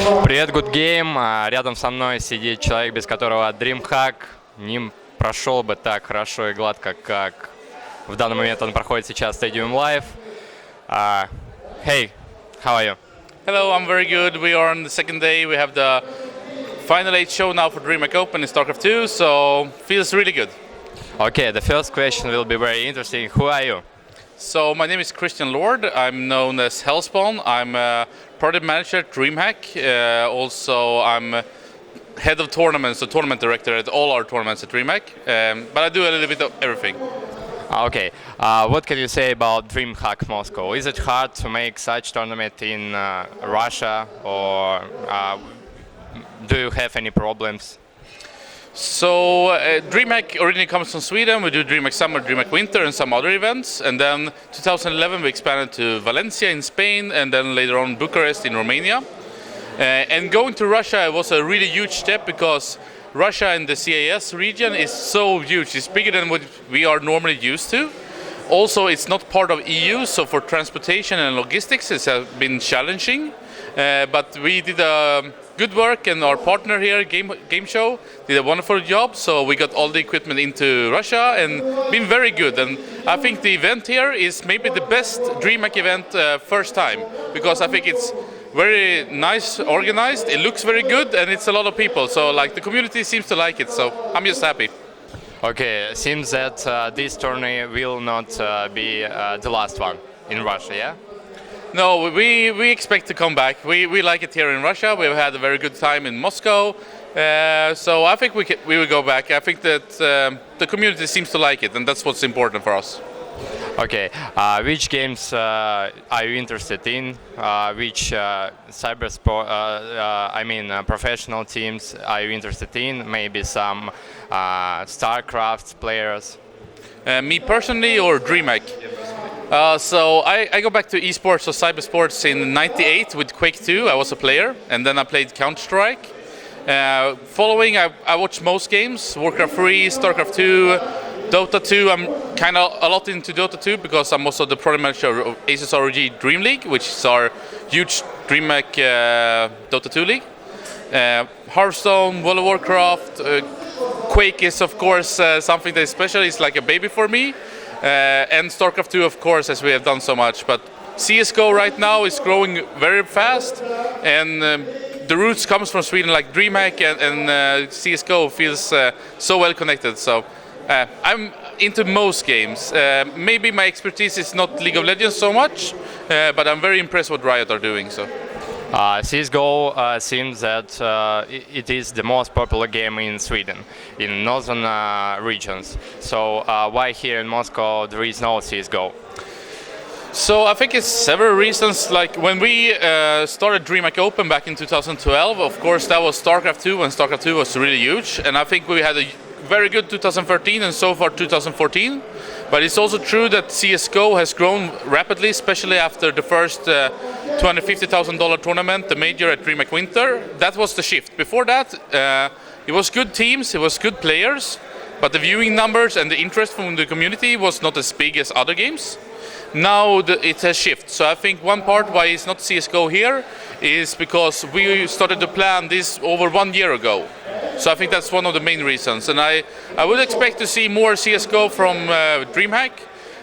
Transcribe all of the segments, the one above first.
Привет, Good Game. Рядом со мной сидит человек, без которого DreamHack не прошел бы так хорошо и гладко, как в данный момент он проходит сейчас в Stadium Live. Hey, how are you? Hello, I'm very good. We are on the second day. We have the Final 8 show now for DreamHack Open in StarCraft 2, so feels really good. Okay, the first question will be very interesting. Who are you? So my name is Christian Lord. I'm known as Hellspawn. I'm a product manager at DreamHack. Also, I'm head of tournaments, the tournament director at all our tournaments at DreamHack. But I do a little bit of everything. Okay, what can you say about DreamHack Moscow? Is it hard to make such tournament in Russia, or do you have any problems? So DreamHack originally comes from Sweden. We do DreamHack Summer, DreamHack Winter, and some other events. And then 2011 we expanded to Valencia in Spain, and then later on Bucharest in Romania. And going to Russia was a really huge step because Russia and the CIS region is so huge. It's bigger than what we are normally used to. Also, it's not part of EU, so for transportation and logistics, it's been challenging. But we did good work, and our partner here, Game Show, did a wonderful job. So we got all the equipment into Russia and been very good. And I think the event here is maybe the best DreamHack event first time, because I think it's very nice organized, it looks very good, and it's a lot of people. So like the community seems to like it, so I'm just happy. Okay, seems that this tourney will not be the last one in Russia, yeah? No, we expect to come back. We like it here in Russia. We've had a very good time in Moscow. So I think we will go back. I think that the community seems to like it, and that's what's important for us. Okay, which games are you interested in? Which cyber sport, professional teams are you interested in? Maybe some StarCraft players? Me personally or DreamHack? So I go back to esports or cyber sports in '98 with Quake 2. I was a player, and then I played Counter-Strike. Following, I watched most games: Warcraft 3, StarCraft 2, Dota 2. I'm kind of a lot into Dota 2 because I'm also the product manager of Asus ROG Dream League, which is our huge DreamHack Dota 2 league. Hearthstone, World of Warcraft, Quake is of course something that is special. It's like a baby for me. And StarCraft 2, of course, as we have done so much. But CSGO right now is growing very fast, and the roots comes from Sweden, like DreamHack, and CSGO feels so well connected. So I'm into most games. Maybe my expertise is not League of Legends so much, but I'm very impressed what Riot are doing. So. CSGO seems that it is the most popular game in Sweden, in northern regions. So why here in Moscow there is no CSGO? So I think it's several reasons. Like when we started DreamHack Open back in 2012, of course that was StarCraft 2, and StarCraft 2 was really huge. And I think we had a very good 2013 and so far 2014. But it's also true that CSGO has grown rapidly, especially after the first $250,000 tournament, the major at DreamHack Winter. That was the shift. Before that, it was good teams, it was good players, but the viewing numbers and the interest from the community was not as big as other games. Now it has shifted. So I think one part why it's not CSGO here is because we started to plan this over 1 year ago. So I think that's one of the main reasons. And I would expect to see more CSGO from DreamHack.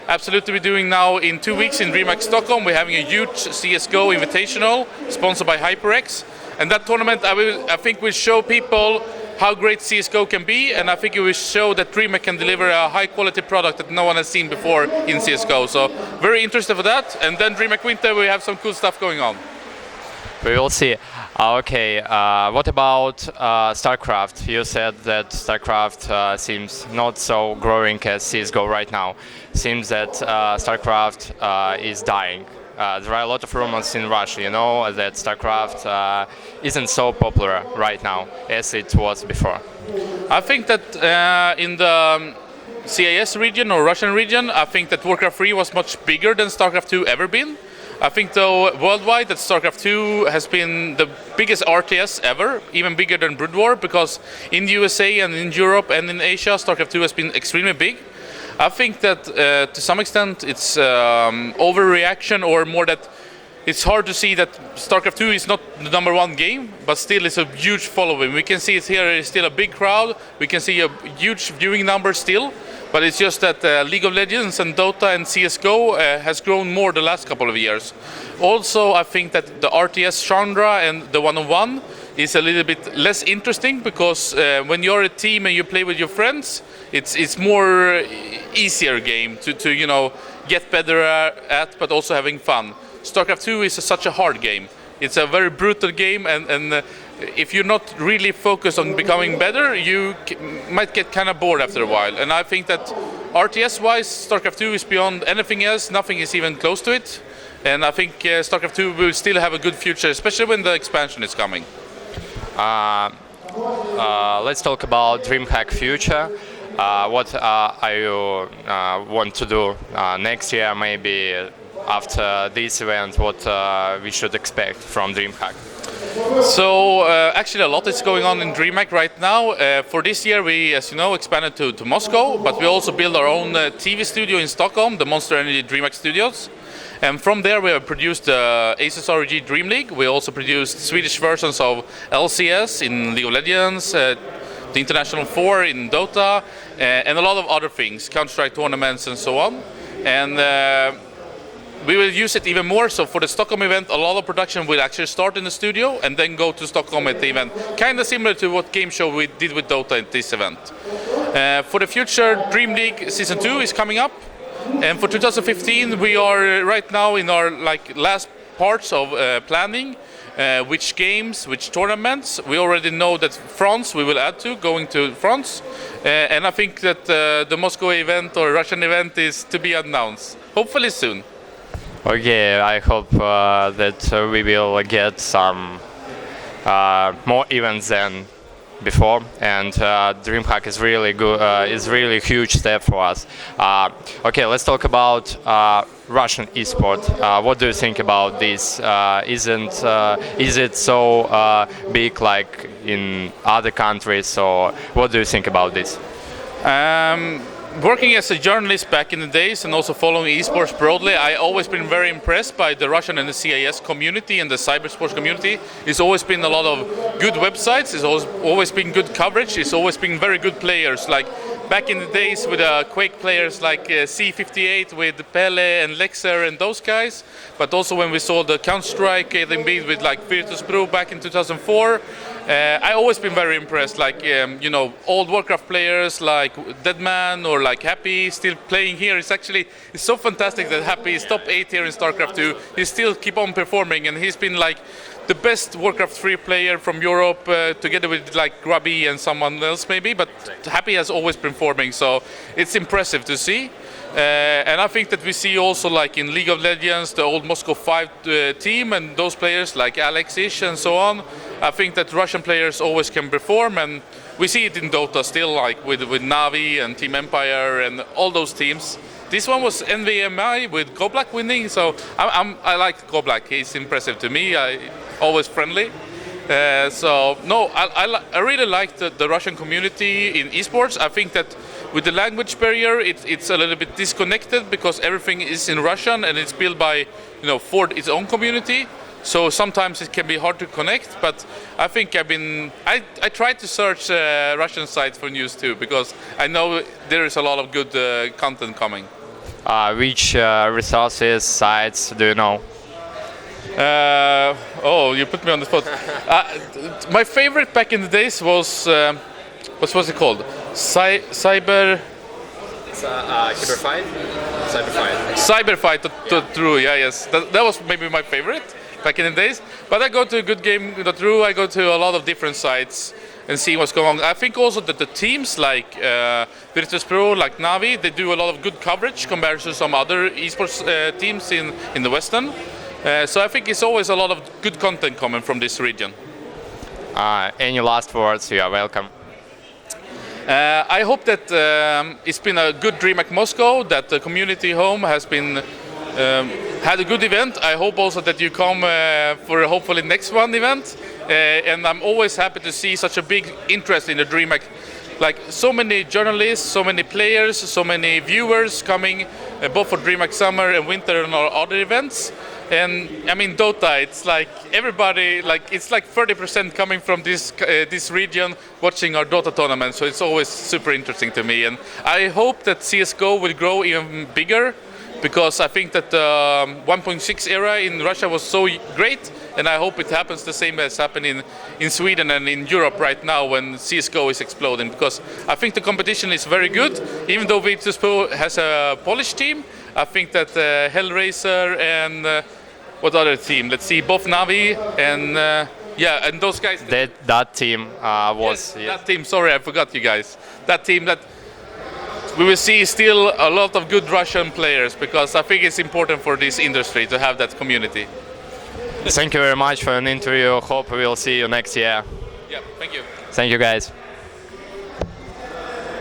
Absolutely, we're doing now in 2 weeks in DreamHack Stockholm. We're having a huge CSGO Invitational sponsored by HyperX. And that tournament I think will show people how great CSGO can be, and I think it will show that DreamHack can deliver a high quality product that no one has seen before in CSGO. So very interested for that. And then DreamHack Winter, we have some cool stuff going on. We will see. Okay, what about StarCraft? You said that StarCraft seems not so growing as CSGO right now. Seems that StarCraft is dying. There are a lot of rumors in Russia, you know, that StarCraft isn't so popular right now as it was before. I think that in the CIS region or Russian region, I think that Warcraft 3 was much bigger than StarCraft 2 ever been. I think though worldwide that StarCraft 2 has been the biggest RTS ever, even bigger than Brood War, because in the USA and in Europe and in Asia, StarCraft 2 has been extremely big. I think that to some extent it's overreaction, or more that it's hard to see that StarCraft 2 is not the number one game, but still it's a huge following. We can see it here is still a big crowd. We can see a huge viewing number still, but it's just that League of Legends and Dota and CSGO has grown more the last couple of years. Also, I think that the RTS genre and the one-on-one is a little bit less interesting because when you're a team and you play with your friends, it's more easier game to get better at, but also having fun. StarCraft 2 is such a hard game. It's a very brutal game, and if you're not really focused on becoming better, you might get kind of bored after a while. And I think that RTS-wise, StarCraft 2 is beyond anything else. Nothing is even close to it. And I think StarCraft 2 will still have a good future, especially when the expansion is coming. Let's talk about DreamHack future. What are you want to do next year, maybe after this event? What we should expect from DreamHack? So actually a lot is going on in DreamHack right now. For this year we, as you know, expanded to Moscow, but we also built our own TV studio in Stockholm, the Monster Energy DreamHack Studios. And from there we have produced the Asus ROG Dream League. We also produced Swedish versions of LCS in League of Legends, the International 4 in Dota, and a lot of other things, Counter-Strike tournaments and so on. And we will use it even more. So for the Stockholm event, a lot of production will actually start in the studio and then go to Stockholm at the event. Kind of similar to what game show we did with Dota at this event. For the future, Dream League Season 2 is coming up. And for 2015, we are right now in our last parts of planning. Which games, which tournaments. We already know that France we will add to, going to France. And I think that the Moscow event or Russian event is to be announced, hopefully soon. Okay, I hope that we will get some more events than before, and DreamHack is really good. Is really a huge step for us. Okay, let's talk about Russian esport. What do you think about this? Is it so big like in other countries, or what do you think about this? Working as a journalist back in the days and also following esports broadly, I always been very impressed by the Russian and the CIS community and the cybersports community. It's always been a lot of good websites, it's always been good coverage, it's always been very good players. Like back in the days with Quake players like C58 with Pele and Lexer and those guys, but also when we saw the Counter-Strike getting beat with like Virtus Pro back in 2004. I always been very impressed, like old Warcraft players like Deadman or like Happy still playing here. It's so fantastic that Happy is top 8 here in StarCraft 2. He still keep on performing, and he's been like the best Warcraft 3 player from Europe, together with like Grubby and someone else maybe, but Happy has always been performing, so it's impressive to see. And I think that we see also like in League of Legends, the old Moscow 5 team and those players like Alex-ish and so on. I think that Russian players always can perform, and we see it in Dota still, like with Na'Vi and Team Empire and all those teams. This one was NVMI with GoBlack winning, so I like GoBlack. He's impressive to me. Always friendly. I really like the Russian community in esports. I think that with the language barrier, it's a little bit disconnected because everything is in Russian and it's built by, for its own community. So sometimes it can be hard to connect, but I think I tried to search Russian sites for news too, because I know there is a lot of good content coming. Which resources, sites do you know? You put me on the spot. My favorite back in the days was, what was it called? Cyberfight? Cyberfight, true, yes. That was maybe my favorite back in the days. But I go to goodgame.ru, I go to a lot of different sites and see what's going on. I think also that the teams like Virtus Pro, like Na'Vi, they do a lot of good coverage compared to some other esports teams in the Western. So I think it's always a lot of good content coming from this region. Any last words? You are welcome. I hope that it's been a good DreamHack Moscow, that the community home has been had a good event. I hope also that you come for hopefully next one event. And I'm always happy to see such a big interest in the DreamHack. Like so many journalists, so many players, so many viewers coming, both for DreamHack Summer and Winter and our other events. And I mean Dota, it's like everybody, like it's like 30% coming from this region watching our Dota tournament. So it's always super interesting to me, and I hope that CS:GO will grow even bigger, because I think that the 1.6 era in Russia was so great, and I hope it happens the same as happened in Sweden and in Europe right now when CS:GO is exploding, because I think the competition is very good. Even though Virtus.pro has a Polish team, I think that Hellraiser and what other team? Let's see, both Navi and and those guys. That team was... Yes, that team, sorry, I forgot you guys. That team, that we will see still a lot of good Russian players, because I think it's important for this industry to have that community. Thank you very much for an interview. Hope we'll see you next year. Yeah, thank you. Thank you, guys.